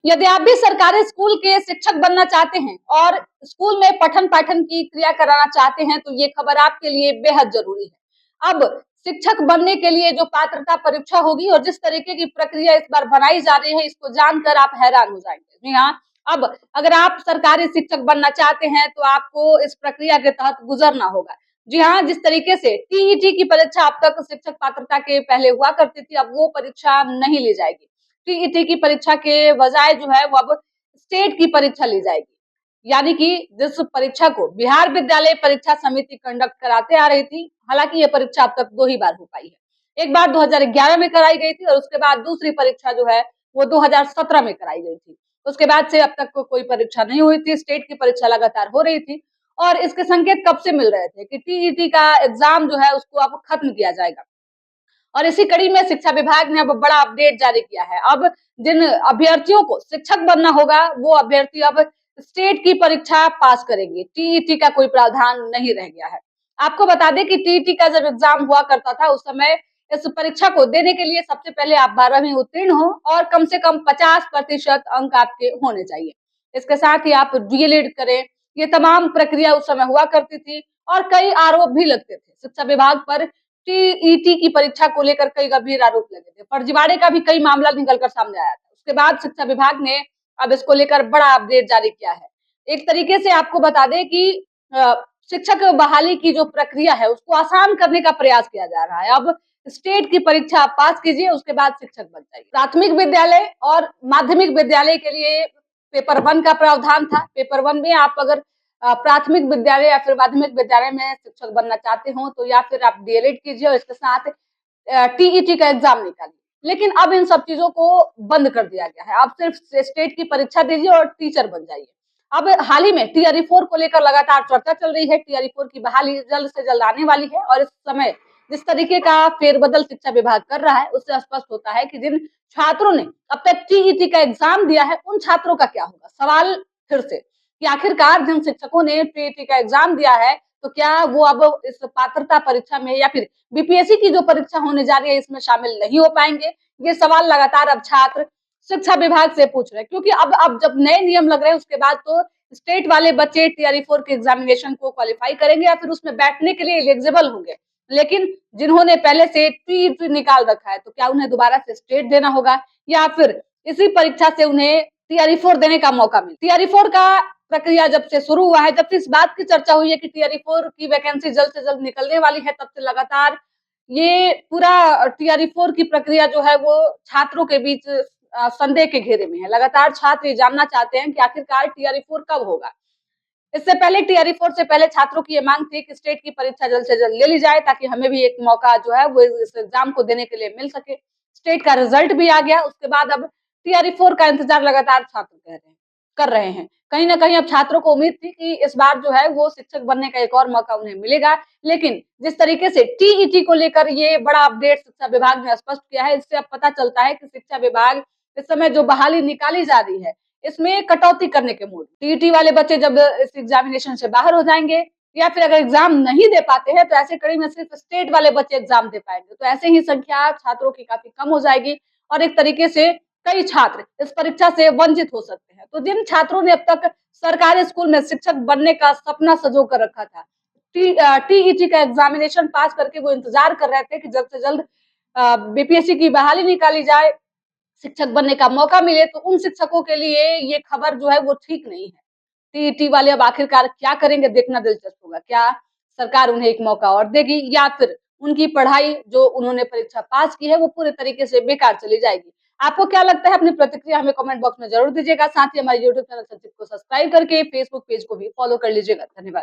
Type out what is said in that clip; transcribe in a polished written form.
यदि आप भी सरकारी स्कूल के शिक्षक बनना चाहते हैं और स्कूल में पठन पाठन की क्रिया कराना चाहते हैं तो ये खबर आपके लिए बेहद जरूरी है। अब शिक्षक बनने के लिए जो पात्रता परीक्षा होगी और जिस तरीके की प्रक्रिया इस बार बनाई जा रही है, इसको जानकर आप हैरान हो जाएंगे। जी हाँ, अब अगर आप सरकारी शिक्षक बनना चाहते हैं तो आपको इस प्रक्रिया के तहत गुजरना होगा। जी हाँ, जिस तरीके से टीईटी की परीक्षा अब तक शिक्षक पात्रता के पहले हुआ करती थी, अब वो परीक्षा नहीं ली जाएगी। टीईटी की परीक्षा के बजाय जो है वो अब स्टेट की परीक्षा ली जाएगी। यानी कि जिस परीक्षा को बिहार विद्यालय परीक्षा समिति कंडक्ट कराते आ रही थी, हालांकि ये परीक्षा अब तक 2 ही बार हो पाई है। एक बार 2011 में कराई गई थी और उसके बाद दूसरी परीक्षा जो है वो 2017 में कराई गई थी। उसके बाद से अब तक कोई परीक्षा नहीं हुई थी, स्टेट की परीक्षा लगातार हो रही थी और इसके संकेत कब से मिल रहे थे कि टीईटी का एग्जाम जो है उसको अब खत्म किया जाएगा। और इसी कड़ी में शिक्षा विभाग ने अब बड़ा अपडेट जारी किया है। अब जिन अभ्यर्थियों को शिक्षक बनना होगा वो अभ्यर्थी अब स्टेट की परीक्षा पास करेंगे, टीईटी का कोई प्रावधान नहीं रह गया है। आपको बता दें कि टीईटी का जब एग्जाम हुआ करता था उस समय इस परीक्षा को देने के लिए सबसे पहले आप 12वीं उत्तीर्ण हो और कम से कम 50% अंक आपके होने चाहिए। इसके साथ ही आप डीएलएड करें, ये तमाम प्रक्रिया उस समय हुआ करती थी और कई आरोप भी लगते थे शिक्षा विभाग पर। टीईटी की परीक्षा को लेकर कई गंभीर आरोप लगे थे, फर्जीवाड़े का भी कई मामला निकलकर सामने आया था। उसके बाद शिक्षा विभाग ने अब इसको लेकर बड़ा अपडेट जारी किया है। एक तरीके से आपको बता दें कि अ, शिक्षक बहाली की जो प्रक्रिया है उसको आसान करने का प्रयास किया जा रहा है। अब स्टेट की परीक्षा आप पास कीजिए, उसके बाद शिक्षक बन जाइए। प्राथमिक विद्यालय और माध्यमिक विद्यालय के लिए पेपर 1 का प्रावधान था। पेपर 1 में आप अगर प्राथमिक विद्यालय या फिर माध्यमिक विद्यालय में शिक्षक बनना चाहते हो तो या फिर आप डीएलएड कीजिए और इसके साथ टीईटी का एग्जाम निकालिए। लेकिन अब इन सब चीजों को बंद कर दिया गया है। आप सिर्फ स्टेट की परीक्षा दीजिए और टीचर बन जाइए। अब हाल ही में टीआरई 4 को लेकर लगातार चर्चा चल रही है। टीआरई 4 की बहाली जल्द से जल्द आने वाली है और इस समय जिस तरीके का फेरबदल शिक्षा विभाग कर रहा है उससे स्पष्ट होता है कि जिन छात्रों ने अब तक टीईटी का एग्जाम दिया है उन छात्रों का क्या होगा। सवाल फिर से कि आखिरकार जिन शिक्षकों ने टीईटी का एग्जाम दिया है तो क्या वो अब इस पात्रता परीक्षा में या फिर बीपीएससी की जो परीक्षा होने जा रही है इसमें शामिल नहीं हो पाएंगे। ये सवाल लगातार अब छात्र शिक्षा विभाग से पूछ रहे हैं क्योंकि अब जब नए नियम लग रहे हैं उसके बाद तो स्टेट वाले बच्चे टीआरई 4 के एग्जामिनेशन को क्वालिफाई करेंगे या फिर उसमें बैठने के लिए एलिजिबल होंगे। लेकिन जिन्होंने पहले से टीईटी निकाल रखा है तो क्या उन्हें दोबारा से स्टेट देना होगा या फिर इसी परीक्षा से उन्हें टीआरई 4 देने का मौका मिले। टीआरई 4 का प्रक्रिया जब से शुरू हुआ है, जब से इस बात की चर्चा हुई है कि टीआरई 4 की वैकेंसी जल्द से जल्द निकलने वाली है, तब से लगातार ये पूरा टीआरई 4 की प्रक्रिया जो है वो छात्रों के बीच संदेह के घेरे में है। लगातार छात्र ये जानना चाहते हैं कि आखिरकार टीआरई 4 कब होगा। इससे पहले टीआरई 4 से पहले छात्रों की ये मांग थी कि स्टेट की परीक्षा जल्द से जल्द ले ली जाए ताकि हमें भी एक मौका जो है वो इस एग्जाम को देने के लिए मिल सके। स्टेट का रिजल्ट भी आ गया, उसके बाद अब टीआरई 4 का इंतजार लगातार छात्र कर रहे हैं। कहीं न कहीं अब छात्रों को उम्मीद थी कि इस बार जो है वो शिक्षक बनने का एक और मौका उन्हें मिलेगा। लेकिन जिस तरीके से टीईटी को लेकर ये बड़ा अपडेट शिक्षा विभाग ने स्पष्ट किया है, इससे अब पता चलता है कि शिक्षा विभाग इस समय जो बहाली निकाली जा रही है इसमें कटौती करने के मूड। टीईटी वाले बच्चे जब इस एग्जामिनेशन से बाहर हो जाएंगे या फिर अगर एग्जाम नहीं दे पाते हैं तो ऐसे कड़ी में सिर्फ स्टेट वाले बच्चे एग्जाम दे पाएंगे। तो ऐसे ही संख्या छात्रों की काफी कम हो जाएगी और एक तरीके से कई छात्र इस परीक्षा से वंचित हो सकते हैं। तो जिन छात्रों ने अब तक सरकारी स्कूल में शिक्षक बनने का सपना सजो कर रखा था, टीईटी का एग्जामिनेशन पास करके वो इंतजार कर रहे थे कि जल्द से जल्द बीपीएससी की बहाली निकाली जाए, शिक्षक बनने का मौका मिले, तो उन शिक्षकों के लिए ये खबर जो है वो ठीक नहीं है। टीईटी वाले अब आखिरकार क्या करेंगे देखना दिलचस्प होगा। क्या सरकार उन्हें एक मौका और देगी या फिर उनकी पढ़ाई जो उन्होंने परीक्षा पास की है वो पूरे तरीके से बेकार चली जाएगी। आपको क्या लगता है? अपनी प्रतिक्रिया हमें कमेंट बॉक्स में जरूर दीजिएगा। साथ ही हमारे यूट्यूब चैनल संचित को सब्सक्राइब करके फेसबुक पेज को भी फॉलो कर लीजिएगा। धन्यवाद।